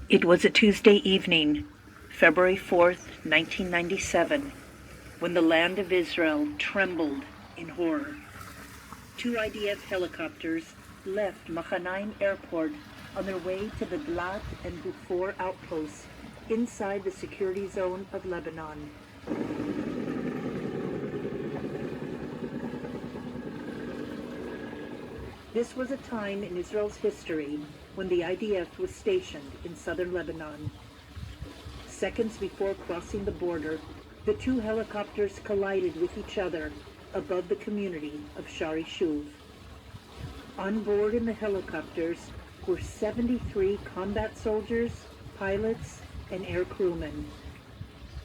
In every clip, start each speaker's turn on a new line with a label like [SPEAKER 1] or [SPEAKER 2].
[SPEAKER 1] It was a Tuesday evening, February 4th, 1997, when the land of Israel trembled in horror. Two IDF helicopters left Mahanaim Airport on their way to the Dlat and Bufor outposts inside the security zone of Lebanon. This was a time in Israel's history when the IDF was stationed in southern Lebanon. Seconds before crossing the border, the two helicopters collided with each other above the community of Shari Shuv. On board in the helicopters were 73 combat soldiers, pilots, and air crewmen.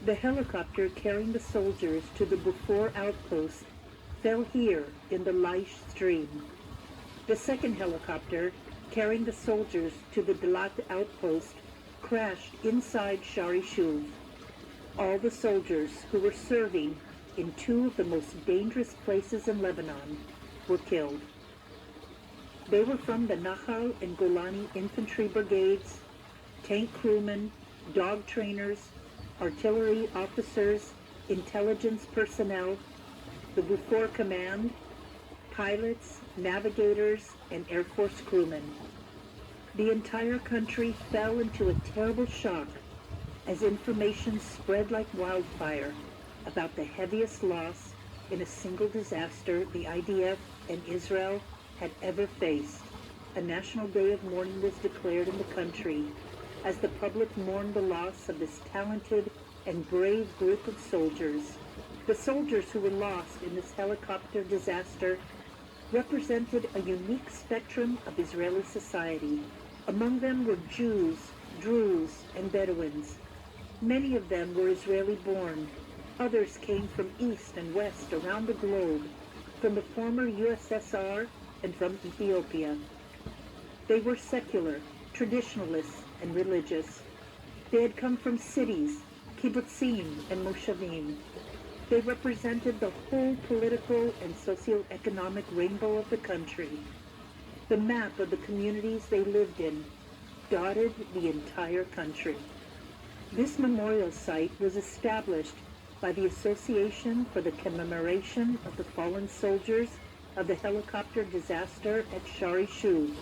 [SPEAKER 1] The helicopter carrying the soldiers to the Bufor outpost fell here in the Laish stream. The second helicopter, carrying the soldiers to the Dlat outpost, crashed inside Shari Shuv. All the soldiers who were serving in two of the most dangerous places in Lebanon were killed. They were from the Nahal and Golani infantry brigades, tank crewmen, dog trainers, artillery officers, intelligence personnel, the Bufor command, pilots, navigators, and Air Force crewmen. The entire country fell into a terrible shock as information spread like wildfire about the heaviest loss in a single disaster the IDF and Israel had ever faced. A national day of mourning was declared in the country as the public mourned the loss of this talented and brave group of soldiers. The soldiers who were lost in this helicopter disaster represented a unique spectrum of Israeli society. Among them were Jews, Druze, and Bedouins. Many of them were Israeli-born. Others came from east and west around the globe, from the former USSR and from Ethiopia. They were secular, traditionalists, and religious. They had come from cities, kibbutzim and moshavim. They represented the whole political and socio-economic rainbow of the country. The map of the communities they lived in dotted the entire country. This memorial site was established by the Association for the Commemoration of the Fallen Soldiers of the Helicopter Disaster at Shari Shuv,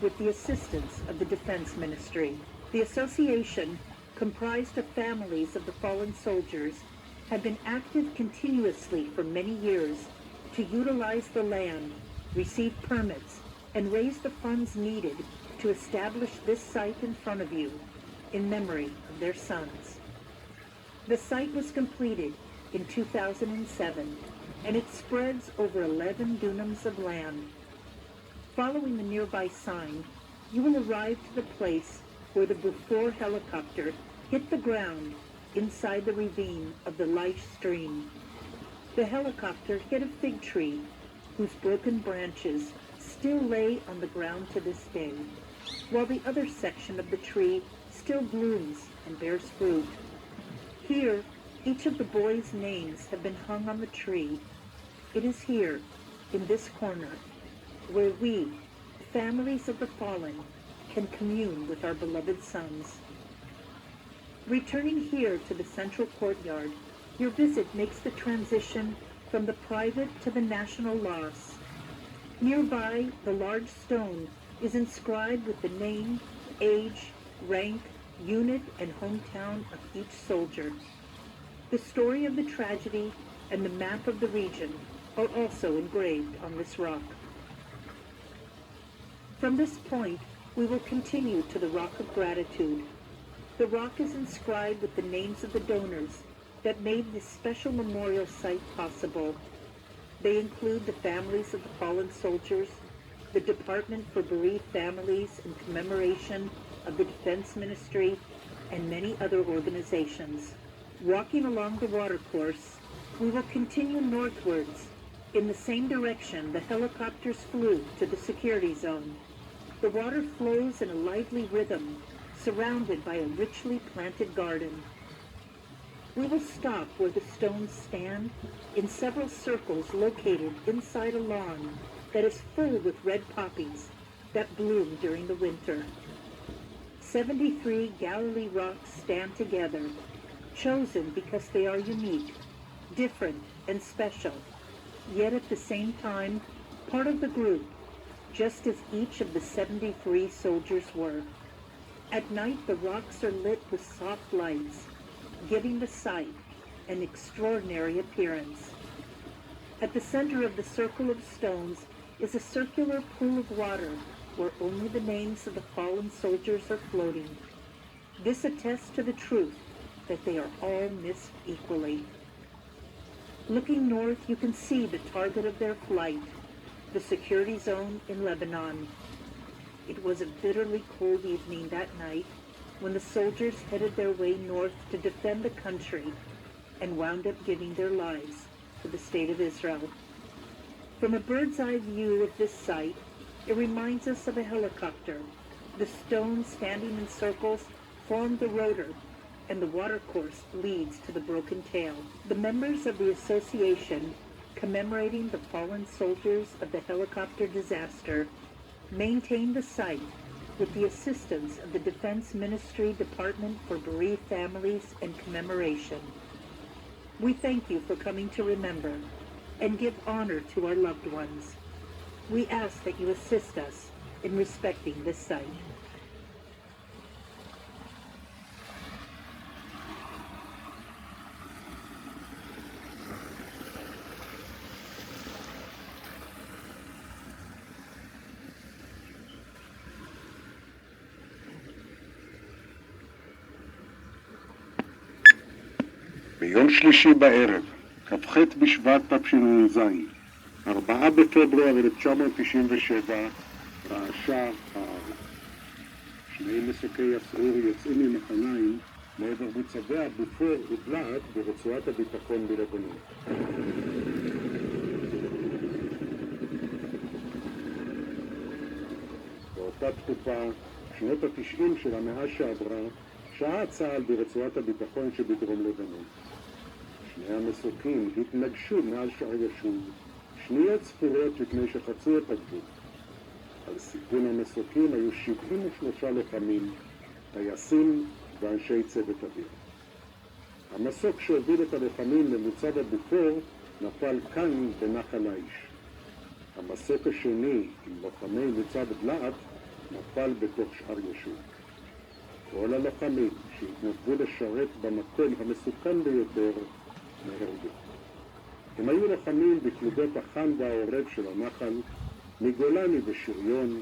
[SPEAKER 1] with the assistance of the Defense Ministry. The association, comprised of families of the fallen soldiers, had been active continuously for many years to utilize the land, receive permits, and raise the funds needed to establish this site in front of you in memory of their sons. The site was completed in 2007, and it spreads over 11 dunams of land. Following the nearby sign, you will arrive to the place where the Bufor helicopter hit the ground inside the ravine of the Laish stream. The helicopter hit a fig tree whose broken branches still lay on the ground to this day, while the other section of the tree still blooms and bears fruit. Here, each of the boys' names have been hung on the tree. It is here, in this corner, where we, families of the fallen, can commune with our beloved sons. Returning here to the central courtyard, your visit makes the transition from the private to the national loss. Nearby, the large stone is inscribed with the name, age, rank, unit, and hometown of each soldier. The story of the tragedy and the map of the region are also engraved on this rock. From this point, we will continue to the Rock of Gratitude. The rock is inscribed with the names of the donors that made this special memorial site possible. They include the families of the fallen soldiers, the Department for Bereaved Families in commemoration of the Defense Ministry, and many other organizations. Walking along the watercourse, we will continue northwards. In the same direction the helicopters flew to the security zone. The water flows in a lively rhythm, surrounded by a richly planted garden. We will stop where the stones stand in several circles located inside a lawn that is full with red poppies that bloom during the winter. 73 Galilee rocks stand together, chosen because they are unique, different, and special, yet at the same time, part of the group, just as each of the 73 soldiers were. At night, the rocks are lit with soft lights, giving the site an extraordinary appearance. At the center of the circle of stones is a circular pool of water where only the names of the fallen soldiers are floating. This attests to the truth that they are all missed equally. Looking north, you can see the target of their flight, the security zone in Lebanon. It was a bitterly cold evening that night when the soldiers headed their way north to defend the country and wound up giving their lives for the state of Israel. From a bird's eye view of this site, it reminds us of a helicopter. The stones standing in circles form the rotor, and the watercourse leads to the broken tail. The members of the association commemorating the fallen soldiers of the helicopter disaster maintain the site with the assistance of the Defense Ministry Department for Bereaved Families and Commemoration. We thank you for coming to remember and give honor to our loved ones. We ask that you assist us in respecting this site.
[SPEAKER 2] ביום שלישי בערב, כ"ח בשבט תשנ"ז, 4 בפברואר 1997, רעשה הארץ. שני מסוקי הסרור יוצאים ממחניים לעבר מוצבי הבופור ובלעת ברצועת הביטחון בלבנון. באותה תקופה, שנות ה-90 של המאה שעברה, שעה צה"ל ברצועת הביטחון שבדרום לבנון. שני המסוקים התנגשו מעל שער ישוב, שניות ספורות לפני שחצו את הגבול. על סיפון המסוקים היו 73 לוחמים, טייסים ואנשי צוות אוויר. המסוק שהוביל את הלוחמים למוצב הבופור נפל כאן בנחל האיש. המסוק השני עם לוחמי מוצב דלעת נפל בתוך שער ישוב. כל הלוחמים שהתנדבו לשרת במקום המסוכן ביותר נהרגו. הם היו לוחמים בפלוגות החן והעורב של הנחל, מגולני ושריון,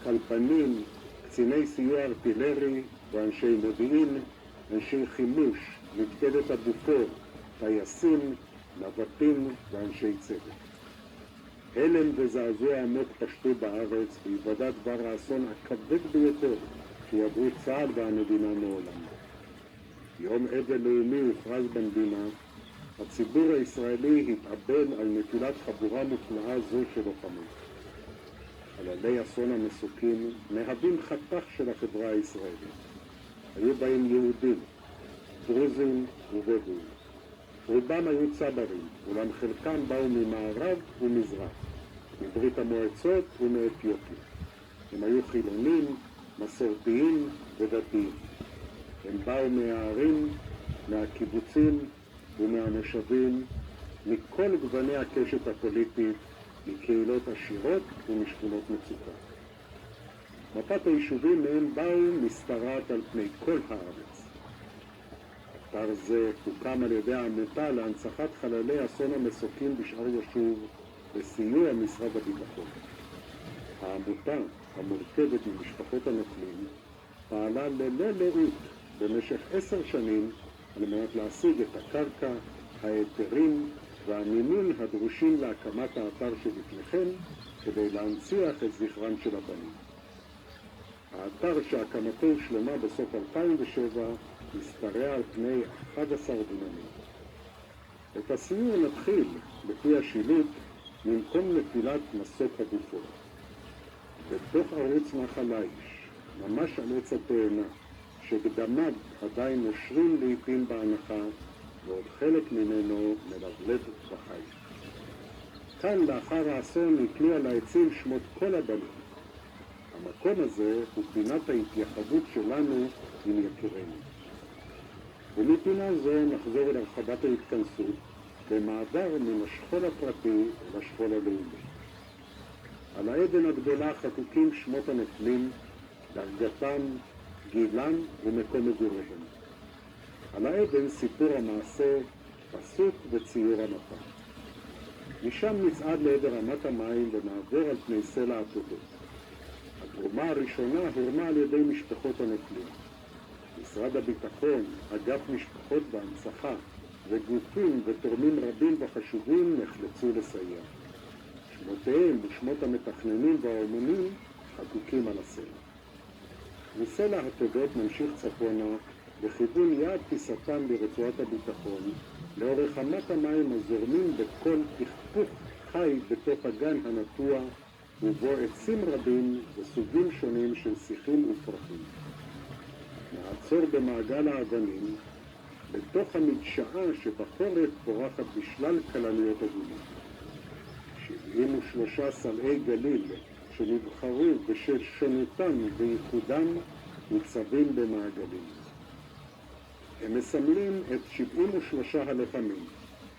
[SPEAKER 2] קלפנים, קציני סיוע ארטילרי ואנשי מודיעין, אנשי חימוש, מפקדת הבופור, טייסים, נווטים ואנשי צוות. הלם וזעזוע עמוק פשטו בארץ והיוודע דבר האסון הכבד ביותר שיעברו צה"ל והמדינה מעולם. יום אבל לאומי הוכרז במדינה, הציבור הישראלי התאבל על נטילת חבורה מופלאה זו של לוחמים. חללי אסון המסוקים מהווים חתך של החברה הישראלית. היו בהם יהודים, דרוזים ובדואים. רובם היו צברים, אולם חלקם באו ממערב ומזרח, מברית המועצות ומאתיופיה. הם היו חילונים, מסורתיים ודתיים. הם באו מהערים, מהקיבוצים ומהמושבים, מכל גווני הקשת הפוליטית, מקהילות עשירות ומשכונות מצוקה. מפת היישובים מהם באו משתרעת על פני כל הארץ. אתר זה הוקם על ידי העמותה להנצחת חללי אסון המסוקים בשער ישוב בסיוע משרד הביטחון. העמותה, המורכבת ממשפחות הנופלים, פעלה ללא לאות במשך 10 שנים על מנת להשיג את הקרקע, ההיתרים והמימון הדרושים להקמת האתר שבפניכם כדי להנציח את זכרם של הבנים. האתר שהקמתו הושלמה בסוף 2007 משתרע על פני 11 דונמים. את הסיור נתחיל לפי השילוט ממקום נפילת מסוק הבופור. בתוך ערוץ נחל האיש, ממש על עץ התאנה, שגדמיו עדיין נושרים לעתים בהנחה, ועוד חלק ממנו מלבלב בחי. כאן לאחר האסון נתלו על העצים שמות כל הבנים. המקום הזה הוא פינת ההתייחדות שלנו עם יקירנו. ומפינה זו נחזור אל הרחבת ההתכנסות במעבר מן השכול הפרטי לשכול הלאומי. על העדן הגדולה חקוקים שמות הנופלים, דרגתם, גילם ומקום מגוריהם. על העדן סיפור המעשה, פסוק וציור המפה. משם נצעד לעבר רמת המים ונעבור על פני סלע התודות. התרומה הראשונה הורמה על ידי משפחות הנופלים. משרד הביטחון, אגף משפחות והנצחה וגופים ותורמים רבים וחשובים נחלצו לסייע. שמותיהם ושמות המתכננים והאומנים חקוקים על הסלע. מסלע התודות נמשיך צפונה בכיוון יעד טיסתם ברצועת הביטחון לאורך אמת המים הזורמים בכל פכפוך חי בתוך הגן הנטוע ובו עצים רבים וסוגים שונים של שיחים ופרחים. נעצור במעגל האבנים בתוך המדשאה שבחורף פורחת בשלל כלניות אדומות. 73 סלעי גליל שנבחרו בשל שונותם וייחודם ניצבים במעגלים. הם מסמלים את 73 הלוחמים,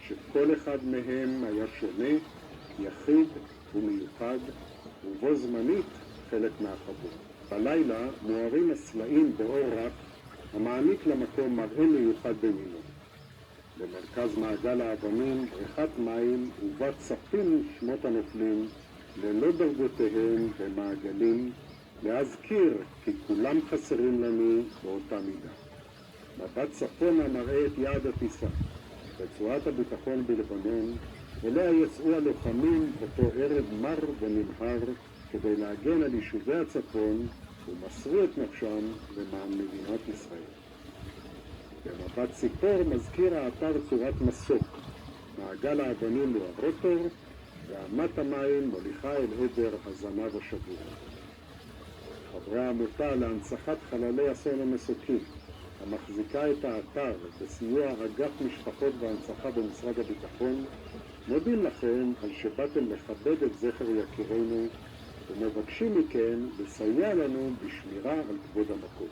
[SPEAKER 2] שכל אחד מהם היה שונה, יחיד ומיוחד, ובו זמנית חלק מהחבורה. בלילה מוארים הסלעים באור רך, המעניק למקום מראה מיוחד במינו. במרכז מעגל האבנים בריכת מים ובה צפים שמות הנופלים ללא דרגותיהם במעגלים, להזכיר כי כולם חסרים לנו באותה מידה. מבט צפונה מראה את יעד הטיסה, רצועת הביטחון בלבנון, אליה יצאו הלוחמים אותו ערב מר ונמהר כדי להגן על יישובי הצפון ומסרו את נפשם למען מדינת ישראל. במבט ציפור מזכיר האתר צורת מסוק, מעגל האבנים הוא הרוטור ואמת המים מוליכה אל עבר הזנב השבור. חברי העמותה להנצחת חללי אסון המסוקים, המחזיקה את האתר בסיוע אגף משפחות והנצחה במשרד הביטחון, מודים לכם על שבאתם לכבד את זכר יקירנו ומבקשים מכם לסייע לנו בשמירה על כבוד המקום.